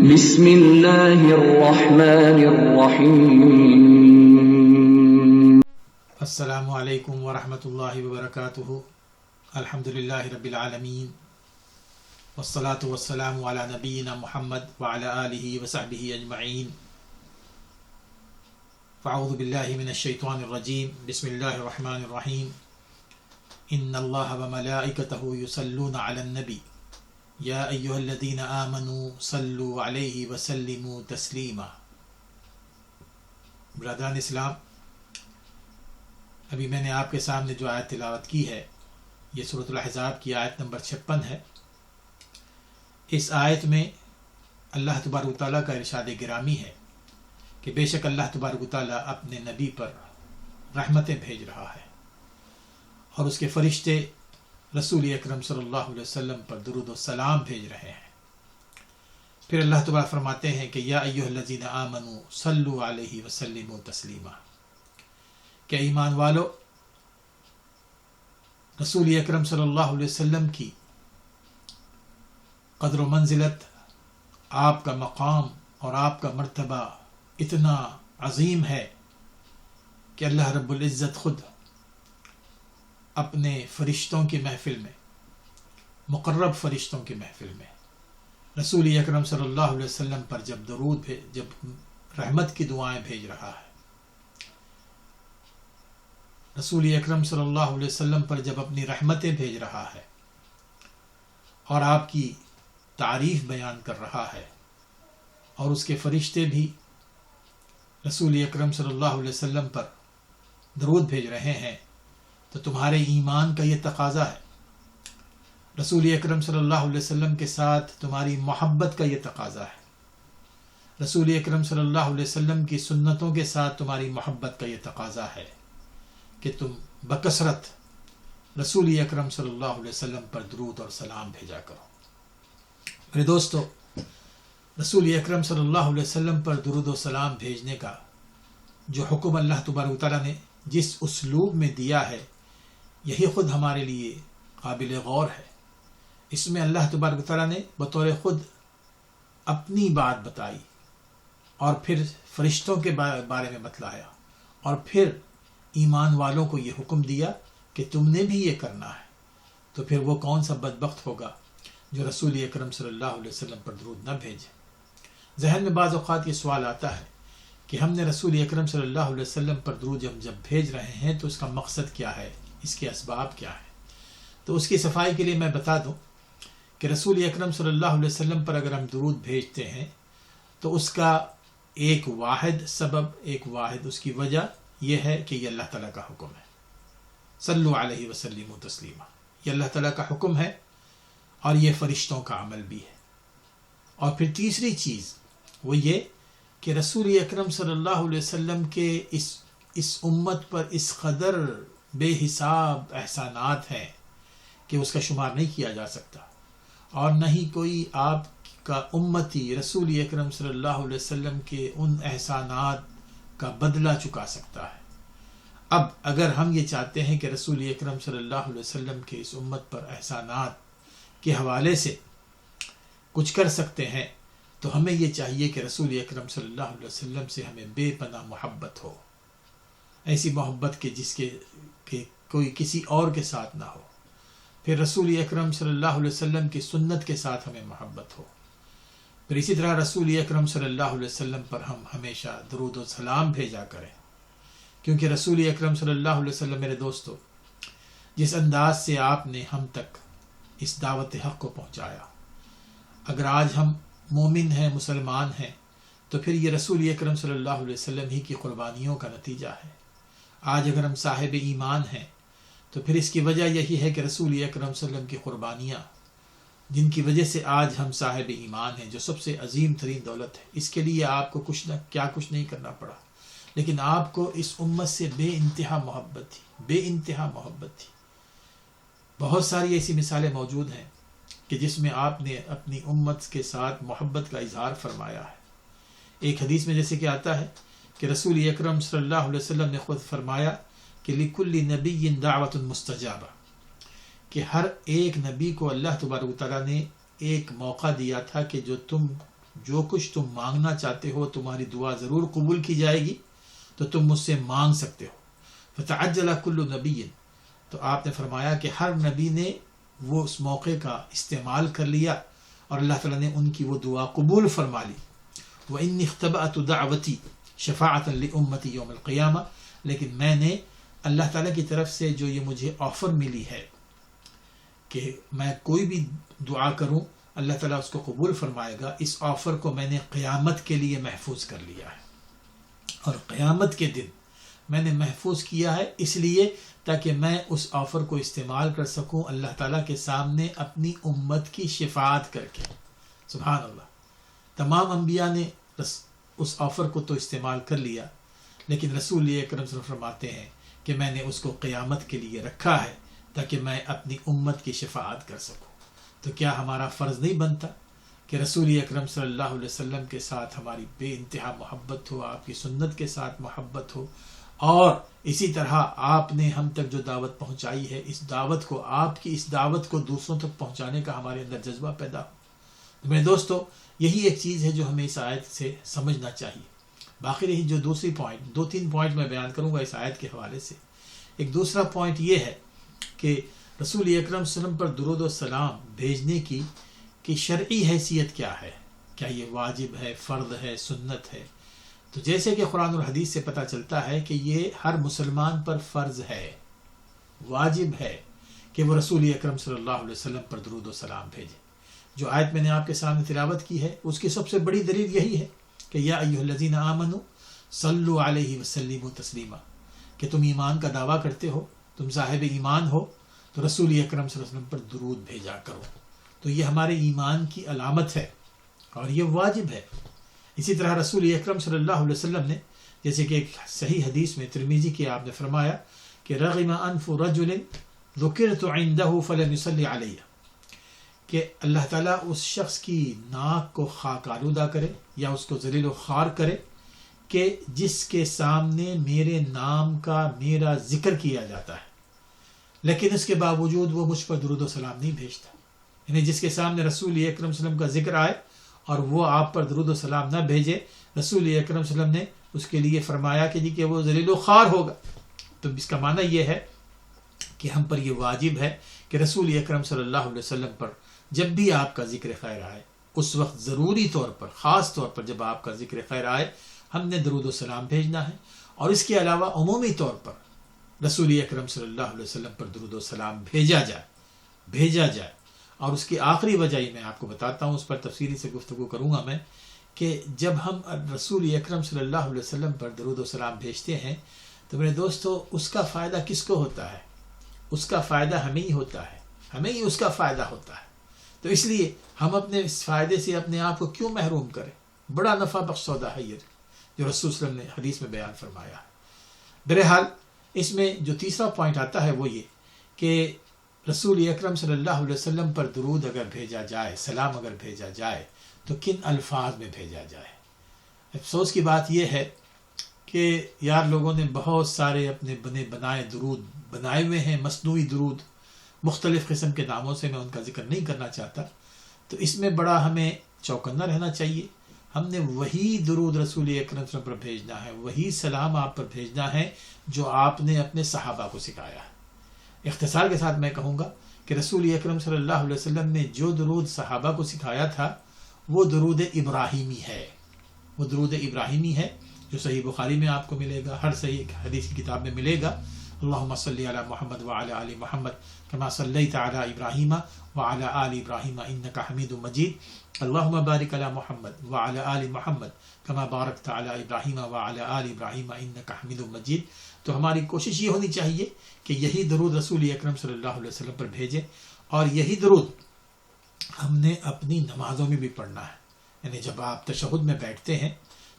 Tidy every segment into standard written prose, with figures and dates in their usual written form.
بسم اللہ الرحمن الرحیم۔ السلام علیکم ورحمۃ اللہ وبرکاتہ۔ الحمدللہ رب العالمین، والصلاة والسلام علی نبینا محمد وعلی آلہ وصحبہ اجمعین۔ فاعوذ باللہ من الشیطان الرجیم، بسم اللہ الرحمن الرحیم۔ ان اللہ وملائکتہ یصلون علی النبی یا ایھا الذین آمنوا صلوا علیہ وسلموا تسلیما۔ برادران اسلام، ابھی میں نے آپ کے سامنے جو آیت تلاوت کی ہے یہ سورۃ الاحزاب کی آیت نمبر 56 ہے۔ اس آیت میں اللہ تبارک و تعالیٰ کا ارشاد گرامی ہے کہ بے شک اللہ تبارک و تعالیٰ اپنے نبی پر رحمتیں بھیج رہا ہے اور اس کے فرشتے رسول اکرم صلی اللہ علیہ وسلم پر درود و سلام بھیج رہے ہیں۔ پھر اللہ تبارک فرماتے ہیں کہ یا ایھا الذین آمنوا صلوا علیہ وسلموا تسلیما، کہ ایمان والو رسول اکرم صلی اللہ علیہ وسلم کی قدر و منزلت، آپ کا مقام اور آپ کا مرتبہ اتنا عظیم ہے کہ اللہ رب العزت خود اپنے فرشتوں کی محفل میں، مقرب فرشتوں کی محفل میں رسول اکرم صلی اللہ علیہ وسلم پر جب رحمت کی دعائیں بھیج رہا ہے، رسول اکرم صلی اللہ علیہ وسلم پر جب اپنی رحمتیں بھیج رہا ہے اور آپ کی تعریف بیان کر رہا ہے، اور اس کے فرشتے بھی رسول اکرم صلی اللہ علیہ وسلم پر درود بھیج رہے ہیں، تو تمہارے ایمان کا یہ تقاضا ہے، رسول اکرم صلی اللہ علیہ وسلم کے ساتھ تمہاری محبت کا یہ تقاضا ہے، رسول اکرم صلی اللہ علیہ وسلم کی سنتوں کے ساتھ تمہاری محبت کا یہ تقاضا ہے کہ تم بکثرت رسول اکرم صلی اللہ علیہ وسلم پر درود اور سلام بھیجا کرو۔ میرے دوستو، رسول اکرم صلی اللہ علیہ وسلم پر درود و سلام بھیجنے کا جو حکم اللہ تبارک و تعالیٰ نے جس اسلوب میں دیا ہے، یہی خود ہمارے لیے قابل غور ہے۔ اس میں اللہ تبارک و تعالیٰ نے بطور خود اپنی بات بتائی اور پھر فرشتوں کے بارے میں بتلایا، اور پھر ایمان والوں کو یہ حکم دیا کہ تم نے بھی یہ کرنا ہے۔ تو پھر وہ کون سا بدبخت ہوگا جو رسول اکرم صلی اللہ علیہ وسلم پر درود نہ بھیجے۔ ذہن میں بعض اوقات یہ سوال آتا ہے کہ ہم نے رسول اکرم صلی اللہ علیہ وسلم پر درود جب بھیج رہے ہیں تو اس کا مقصد کیا ہے، اس کے اسباب کیا ہے۔ تو اس کی صفائی کے لیے میں بتا دوں کہ رسول اکرم صلی اللہ علیہ وسلم پر اگر ہم درود بھیجتے ہیں تو اس کا ایک واحد سبب، ایک واحد اس کی وجہ یہ ہے کہ یہ اللہ تعالیٰ کا حکم ہے، صلو علیہ وسلم تسلیما، یہ اللہ تعالیٰ کا حکم ہے اور یہ فرشتوں کا عمل بھی ہے۔ اور پھر تیسری چیز وہ یہ کہ رسول اکرم صلی اللہ علیہ وسلم کے اس امت پر اس قدر بے حساب احسانات ہیں کہ اس کا شمار نہیں کیا جا سکتا، اور نہ ہی کوئی آپ کا امتی رسول اکرم صلی اللہ علیہ وسلم کے ان احسانات کا بدلہ چکا سکتا ہے۔ اب اگر ہم یہ چاہتے ہیں کہ رسول اکرم صلی اللہ علیہ وسلم کے اس امت پر احسانات کے حوالے سے کچھ کر سکتے ہیں تو ہمیں یہ چاہیے کہ رسول اکرم صلی اللہ علیہ وسلم سے ہمیں بے پناہ محبت ہو، ایسی محبت کہ جس کے کہ کوئی کسی اور کے ساتھ نہ ہو۔ پھر رسول اکرم صلی اللہ علیہ وسلم کی سنت کے ساتھ ہمیں محبت ہو۔ پھر اسی طرح رسول اکرم صلی اللہ علیہ وسلم پر ہم ہمیشہ درود و سلام بھیجا کریں، کیونکہ رسول اکرم صلی اللہ علیہ وسلم، میرے دوستو، جس انداز سے آپ نے ہم تک اس دعوت حق کو پہنچایا، اگر آج ہم مومن ہیں، مسلمان ہیں، تو پھر یہ رسول اکرم صلی اللہ علیہ وسلم ہی کی قربانیوں کا نتیجہ ہے۔ آج اگر ہم صاحب ایمان ہیں تو پھر اس کی وجہ یہی ہے کہ رسول اکرم صلی اللہ علیہ وسلم کی قربانیاں، جن کی وجہ سے آج ہم صاحب ایمان ہیں، جو سب سے عظیم ترین دولت ہے، اس کے لیے آپ کو کچھ نہیں کرنا پڑا، لیکن آپ کو اس امت سے بے انتہا محبت تھی، بے انتہا محبت تھی۔ بہت ساری ایسی مثالیں موجود ہیں کہ جس میں آپ نے اپنی امت کے ساتھ محبت کا اظہار فرمایا ہے۔ ایک حدیث میں جیسے کہ آتا ہے کہ رسول اکرم صلی اللہ علیہ وسلم نے خود فرمایا کہ لِكُلِّ نَبِيٍّ دَعْوَةٌ مُسْتَجَابَةٌ، کہ ہر ایک نبی کو اللہ تبارک و تعالیٰ نے ایک موقع دیا تھا کہ جو تم جو کچھ تم مانگنا چاہتے ہو تمہاری دعا ضرور قبول کی جائے گی، تو تم مجھ سے مانگ سکتے ہو۔ فتعجل کل نبی، تو آپ نے فرمایا کہ ہر نبی نے وہ اس موقع کا استعمال کر لیا اور اللہ تعالیٰ نے ان کی وہ دعا قبول فرما لی۔ وَإِنِّي اخْتَبَأْتُ دَعْوَتِي شَفَاعَةً لِأُمَّتِي يَوْمَ الْقِيَامَةِ، لیکن میں نے اللہ تعالیٰ کی طرف سے جو یہ مجھے آفر ملی ہے کہ میں کوئی بھی دعا کروں اللہ تعالیٰ اس کو قبول فرمائے گا، اس آفر کو میں نے قیامت کے لیے محفوظ کر لیا ہے، اور قیامت کے دن میں نے محفوظ کیا ہے اس لیے تاکہ میں اس آفر کو استعمال کر سکوں اللہ تعالیٰ کے سامنے اپنی امت کی شفاعت کر کے۔ سبحان اللہ، تمام انبیاء نے اس آفر کو تو استعمال کر لیا، لیکن رسول اکرم صلی اللہ علیہ وسلم فرماتے ہیں کہ میں نے اس کو قیامت کے لیے رکھا ہے تاکہ میں اپنی امت کی شفاعت کر سکوں۔ تو کیا ہمارا فرض نہیں بنتا کہ رسول اکرم صلی اللہ علیہ وسلم کے ساتھ ہماری بے انتہا محبت ہو، آپ کی سنت کے ساتھ محبت ہو، اور اسی طرح آپ نے ہم تک جو دعوت پہنچائی ہے اس دعوت کو، آپ کی اس دعوت کو دوسروں تک پہنچانے کا ہمارے اندر جذبہ پیدا ہو۔ تو میرے دوستو، یہی ایک چیز ہے جو ہمیں اس آیت سے سمجھنا چاہیے۔ باقی رہی جو دوسری پوائنٹ، 2-3 پوائنٹ میں بیان کروں گا اس آیت کے حوالے سے۔ ایک دوسرا پوائنٹ یہ ہے کہ رسول اکرم صلی اللہ علیہ وسلم پر درود و سلام بھیجنے کی شرعی حیثیت کیا ہے؟ کیا یہ واجب ہے، فرض ہے، سنت ہے؟ تو جیسے کہ قرآن اور حدیث سے پتہ چلتا ہے کہ یہ ہر مسلمان پر فرض ہے، واجب ہے کہ وہ رسول اکرم صلی اللہ علیہ وسلم پر درود و سلام بھیجے۔ جو آیت میں نے آپ کے سامنے تلاوت کی ہے اس کی سب سے بڑی دلیل یہی ہے کہ یا ایھا الذین آمنوا صلوا علیہ وسلموا تسلیما، کہ تم ایمان کا دعویٰ کرتے ہو، تم صاحب ایمان ہو، تو رسول اکرم صلی اللہ علیہ وسلم پر درود بھیجا کرو۔ تو یہ ہمارے ایمان کی علامت ہے اور یہ واجب ہے۔ اسی طرح رسول اکرم صلی اللہ علیہ وسلم نے، جیسے کہ ایک صحیح حدیث میں ترمذی کی آپ نے فرمایا کہ رغم انف رجل ذکرت عنده فلم يصلي علی، کہ اللہ تعالیٰ اس شخص کی ناک کو خاک آلودہ کرے یا اس کو ذلیل و خوار کرے کہ جس کے سامنے میرے نام کا میرا ذکر کیا جاتا ہے لیکن اس کے باوجود وہ مجھ پر درود و سلام نہیں بھیجتا۔ یعنی جس کے سامنے رسول اکرم صلی اللہ علیہ وسلم کا ذکر آئے اور وہ آپ پر درود و سلام نہ بھیجے، رسول اکرم صلی اللہ علیہ وسلم نے اس کے لیے فرمایا کہ وہ ذلیل و خوار ہوگا۔ تو اس کا معنی یہ ہے کہ ہم پر یہ واجب ہے کہ رسول اکرم صلی اللہ علیہ وسلم پر جب بھی آپ کا ذکر خیر آئے، اس وقت ضروری طور پر، خاص طور پر جب آپ کا ذکر خیر آئے، ہم نے درود و سلام بھیجنا ہے۔ اور اس کے علاوہ عمومی طور پر رسول اکرم صلی اللہ علیہ وسلم پر درود و سلام بھیجا جائے۔ اور اس کی آخری وجہ ہی میں آپ کو بتاتا ہوں، اس پر تفصیلی سے گفتگو کروں گا میں، کہ جب ہم رسول اکرم صلی اللہ علیہ وسلم پر درود و سلام بھیجتے ہیں تو میرے دوستو اس کا فائدہ کس کو ہوتا ہے؟ اس کا فائدہ ہمیں ہی ہوتا ہے، ہمیں ہی اس کا فائدہ ہوتا ہے۔ تو اس لیے ہم اپنے اس فائدے سے اپنے آپ کو کیوں محروم کریں؟ بڑا نفع بخش سودا ہے یہ جو رسول صلی اللہ علیہ وسلم نے حدیث میں بیان فرمایا ہے۔ بہرحال اس میں جو تیسرا پوائنٹ آتا ہے وہ یہ کہ رسول اکرم صلی اللہ علیہ وسلم پر درود اگر بھیجا جائے، سلام اگر بھیجا جائے تو کن الفاظ میں بھیجا جائے؟ افسوس کی بات یہ ہے کہ یار لوگوں نے بہت سارے اپنے بنائے درود بنائے ہوئے ہیں، مصنوعی درود، مختلف قسم کے ناموں سے، میں ان کا ذکر نہیں کرنا چاہتا۔ تو اس میں بڑا ہمیں چوکنا رہنا چاہیے۔ ہم نے وہی درود رسول اکرم صلی اللہ علیہ وسلم پر بھیجنا ہے، وہی سلام آپ پر بھیجنا ہے جو آپ نے اپنے صحابہ کو سکھایا ہے۔ اختصار کے ساتھ میں کہوں گا کہ رسول اکرم صلی اللہ علیہ وسلم نے جو درود صحابہ کو سکھایا تھا وہ درود ابراہیمی ہے، وہ درود ابراہیمی ہے جو صحیح بخاری میں آپ کو ملے گا، ہر صحیح حدیث کی کتاب میں ملے گا۔ اللہم صلی علی محمد وعلی آل محمد کما صلیت علی ابراہیم وعلی آل ابراہیم انک حمید مجید، اللہم بارک علی محمد وعلی آل محمد کما بارکت علی ابراہیم وعلی آل ابراہیم انک حمید مجید۔ تو ہماری کوشش یہ ہونی چاہیے کہ یہی درود رسول اکرم صلی اللہ علیہ وسلم پر بھیجیں، اور یہی درود ہم نے اپنی نمازوں میں بھی پڑھنا ہے۔ یعنی جب آپ تشہد میں بیٹھتے ہیں،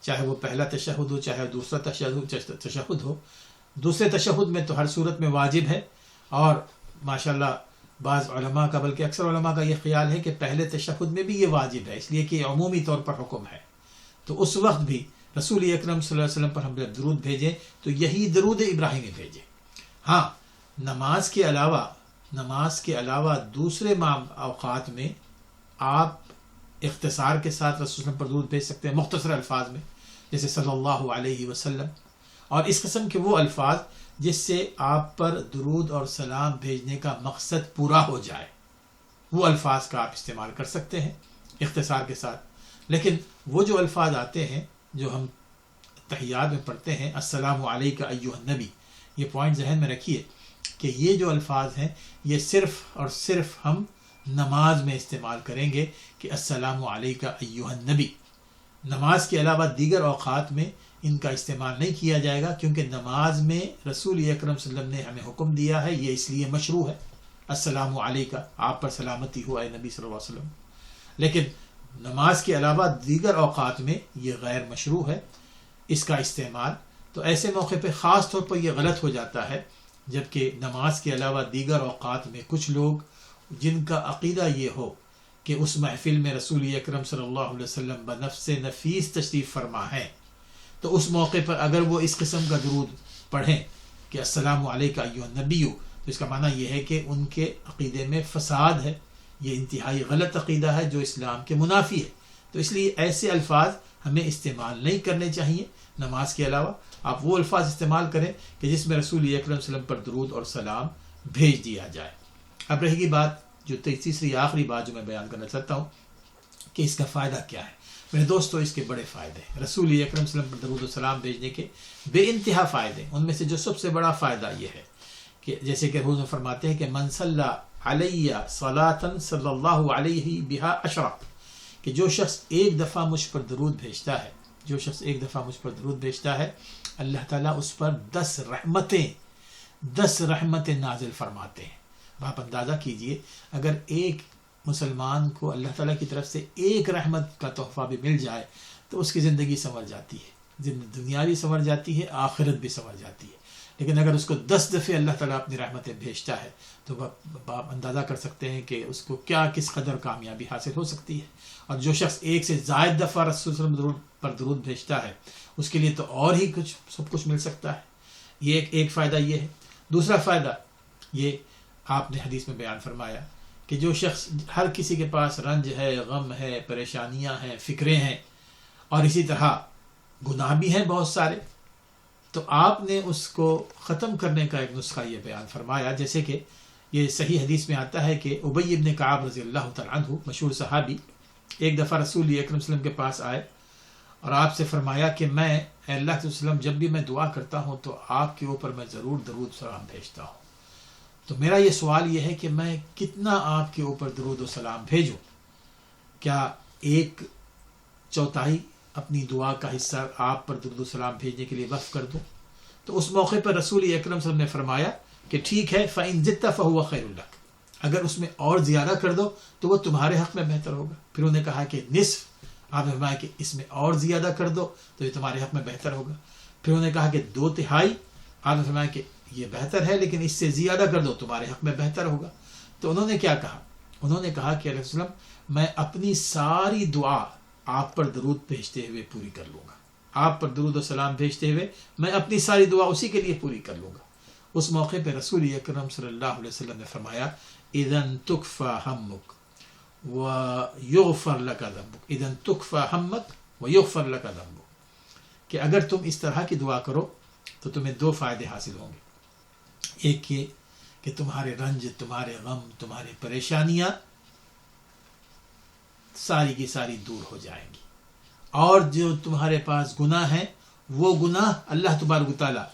چاہے وہ پہلا تشہد ہو چاہے دوسرا تشہد ہو، دوسرے تشہد میں تو ہر صورت میں واجب ہے، اور ماشاءاللہ بعض علماء کا بلکہ اکثر علماء کا یہ خیال ہے کہ پہلے تشہد میں بھی یہ واجب ہے، اس لیے کہ عمومی طور پر حکم ہے۔ تو اس وقت بھی رسول اکرم صلی اللہ علیہ وسلم پر ہم جب درود بھیجیں تو یہی درود ابراہیمی بھیجیں۔ ہاں، نماز کے علاوہ دوسرے اوقات میں آپ اختصار کے ساتھ رسول اللہ پر درود بھیج سکتے ہیں مختصر الفاظ میں، جیسے صلی اللہ علیہ وسلم، اور اس قسم کے وہ الفاظ جس سے آپ پر درود اور سلام بھیجنے کا مقصد پورا ہو جائے، وہ الفاظ کا آپ استعمال کر سکتے ہیں اختصار کے ساتھ۔ لیکن وہ جو الفاظ آتے ہیں جو ہم تحیات میں پڑھتے ہیں، السلام علیکہ ایھا النبی، یہ پوائنٹ ذہن میں رکھیے کہ یہ جو الفاظ ہیں یہ صرف اور صرف ہم نماز میں استعمال کریں گے کہ السلام علیکہ ایھا النبی۔ نماز کے علاوہ دیگر اوقات میں ان کا استعمال نہیں کیا جائے گا، کیونکہ نماز میں رسول اکرم صلی اللہ علیہ وسلم نے ہمیں حکم دیا ہے، یہ اس لیے مشروع ہے، السلام علیکہ، آپ پر سلامتی ہو اے نبی صلی اللہ علیہ وسلم۔ لیکن نماز کے علاوہ دیگر اوقات میں یہ غیر مشروع ہے اس کا استعمال۔ تو ایسے موقع پہ خاص طور پر یہ غلط ہو جاتا ہے جبکہ نماز کے علاوہ دیگر اوقات میں کچھ لوگ جن کا عقیدہ یہ ہو کہ اس محفل میں رسول اکرم صلی اللہ علیہ وسلم بنفس نفیس تشریف فرما ہے، تو اس موقع پر اگر وہ اس قسم کا درود پڑھیں کہ السلام علیکہ ایھا النبی، تو اس کا معنی یہ ہے کہ ان کے عقیدے میں فساد ہے، یہ انتہائی غلط عقیدہ ہے جو اسلام کے منافی ہے۔ تو اس لیے ایسے الفاظ ہمیں استعمال نہیں کرنے چاہیے نماز کے علاوہ۔ آپ وہ الفاظ استعمال کریں کہ جس میں رسول اکرم صلی اللہ علیہ وسلم پر درود اور سلام بھیج دیا جائے۔ اب رہے گی بات جو تیسری آخری بات جو میں بیان کرنا چاہتا ہوں کہ اس کا فائدہ کیا ہے۔ میرے دوستو، اس کے بڑے فائدے ہیں، رسول اکرم صلی اللہ علیہ وسلم پر درود و سلام بھیجنے کے بے انتہا فائدے۔ ان میں سے جو سب سے بڑا فائدہ یہ ہے کہ جیسے کہ حضور فرماتے ہیں کہ من صلی علیہ صلاۃ صلی اللہ علیہ بہا عشرہ، کہ جو شخص ایک دفعہ مجھ پر درود بھیجتا ہے، جو شخص ایک دفعہ مجھ پر درود بھیجتا ہے، اللہ تعالیٰ اس پر 10 رحمتیں نازل فرماتے ہیں۔ آپ اندازہ کیجئے اگر ایک مسلمان کو اللہ تعالیٰ کی طرف سے ایک رحمت کا تحفہ بھی مل جائے تو اس کی زندگی سنور جاتی ہے، دنیا بھی سنور جاتی ہے، آخرت بھی سنور جاتی ہے۔ لیکن اگر اس کو 10 دفعے اللہ تعالیٰ اپنی رحمتیں بھیجتا ہے تو آپ اندازہ کر سکتے ہیں کہ اس کو کس قدر کامیابی حاصل ہو سکتی ہے۔ اور جو شخص ایک سے زائد دفعہ رسول صلی اللہ علیہ وسلم پر درود بھیجتا ہے اس کے لیے تو اور ہی سب کچھ مل سکتا ہے۔ یہ ایک فائدہ یہ ہے۔ دوسرا فائدہ یہ آپ نے حدیث میں بیان فرمایا کہ جو شخص، ہر کسی کے پاس رنج ہے، غم ہے، پریشانیاں ہیں، فکریں ہیں، اور اسی طرح گناہ بھی ہیں بہت سارے، تو آپ نے اس کو ختم کرنے کا ایک نسخہ یہ بیان فرمایا، جیسے کہ یہ صحیح حدیث میں آتا ہے کہ ابی بن کعب رضی اللہ تعالیٰ عنہ، مشہور صحابی، ایک دفعہ رسول اکرم صلی اللہ علیہ وسلم کے پاس آئے اور آپ سے فرمایا کہ میں اے اللہ کے وسلم جب بھی میں دعا کرتا ہوں تو آپ کے اوپر میں ضرور درود سلام بھیجتا ہوں، تو میرا یہ سوال یہ ہے کہ میں کتنا آپ کے اوپر درود و سلام بھیجوں؟ کیا 1/4 اپنی دعا کا حصہ آپ پر درود و سلام بھیجنے کے لیے وقف کر دوں؟ تو اس موقع پر رسول اکرم صلی اللہ علیہ وسلم نے فرمایا کہ ٹھیک ہے، فَإِن زِدْتَ فَهُوَ خَيْرٌ لَكَ، اگر اس میں اور زیادہ کر دو تو وہ تمہارے حق میں بہتر ہوگا۔ پھر انہوں نے کہا کہ نصف، آپ نے فرمایا کہ اس میں اور زیادہ کر دو تو یہ تمہارے حق میں بہتر ہوگا۔ پھر انہوں نے کہا کہ 2/3، آپ نے فرمایا کہ یہ بہتر ہے لیکن اس سے زیادہ کر دو تمہارے حق میں بہتر ہوگا۔ تو انہوں نے کیا کہا؟ انہوں نے کہا کہ علیہ السلام میں اپنی ساری دعا آپ پر درود بھیجتے ہوئے پوری کر لوں گا، آپ پر درود و سلام بھیجتے ہوئے میں اپنی ساری دعا اسی کے لیے پوری کر لوں گا۔ اس موقع پہ رسول اکرم صلی اللہ علیہ وسلم نے فرمایا اذن تکفى ہمک ویغفر لک ذنبک، اذن تکفى ہمک ویغفر لک ذنبک، کہ اگر تم اس طرح کی دعا کرو تو تمہیں 2 فائدے حاصل ہوں گے۔ ایک یہ کہ تمہارے رنج، تمہارے غم، تمہاری پریشانیاں ساری کی ساری دور ہو جائیں گی، اور جو تمہارے پاس گناہ ہیں وہ گناہ اللہ تبارک و تعالیٰ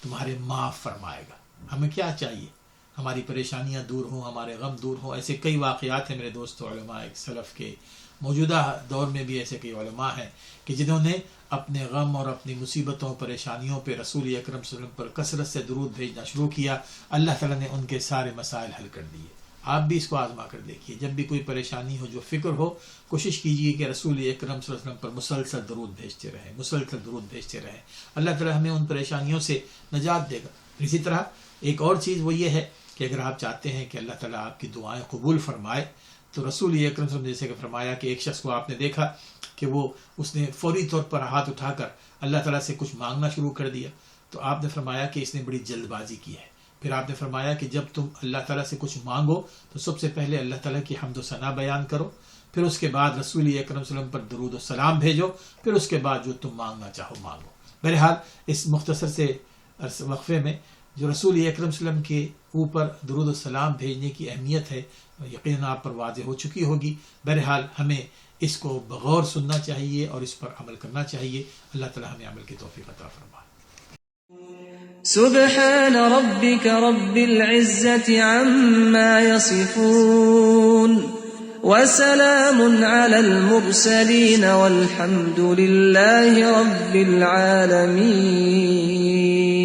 تمہارے معاف فرمائے گا۔ ہمیں کیا چاہیے؟ ہماری پریشانیاں دور ہوں، ہمارے غم دور ہوں۔ ایسے کئی واقعات ہیں میرے دوستو، علماء سلف کے، موجودہ دور میں بھی ایسے کئی علماء ہیں کہ جنہوں نے اپنے غم اور اپنی مصیبتوں پریشانیوں پہ رسول اکرم صلی اللہ علیہ وسلم پر کثرت سے درود بھیجنا شروع کیا، اللہ تعالیٰ نے ان کے سارے مسائل حل کر دیے۔ آپ بھی اس کو آزما کر دیکھیے، جب بھی کوئی پریشانی ہو، جو فکر ہو، کوشش کیجیے کہ رسول اکرم صلی اللہ علیہ وسلم پر مسلسل درود بھیجتے رہیں، مسلسل درود بھیجتے رہیں۔ اللہ تعالیٰ ہمیں ان پریشانیوں سے نجات دے گا۔ اسی طرح ایک اور چیز وہ یہ ہے کہ اگر آپ چاہتے ہیں کہ اللہ تعالیٰ آپ کی دعائیں قبول فرمائے تو رسول اکرم صلی اللہ علیہ وسلم جیسے کہ فرمایا کہ ایک شخص کو آپ نے دیکھا کہ اس نے فوری طور پر ہاتھ اٹھا کر اللہ تعالیٰ سے کچھ مانگنا شروع کر دیا، تو آپ نے فرمایا کہ اس نے بڑی جلد بازی کی ہے۔ پھر آپ نے فرمایا کہ جب تم اللہ تعالیٰ سے کچھ مانگو تو سب سے پہلے اللہ تعالیٰ کی حمد و ثنا بیان کرو، پھر اس کے بعد رسول اکرم صلی اللہ علیہ وسلم پر درود و سلام بھیجو، پھر اس کے بعد جو تم مانگنا چاہو مانگو۔ بہرحال اس مختصر سے وقفے میں جو رسول اکرم صلی اللہ علیہ وسلم کے اوپر درود و سلام بھیجنے کی اہمیت ہے یقیناً آپ پر واضح ہو چکی ہوگی۔ بہرحال ہمیں اس کو بغور سننا چاہیے اور اس پر عمل کرنا چاہیے۔ اللہ تعالی ہمیں عمل کی توفیق عطا فرمائے۔ سبحان ربك رب العزة عما يصفون وسلام على المرسلين والحمد لله رب العالمين۔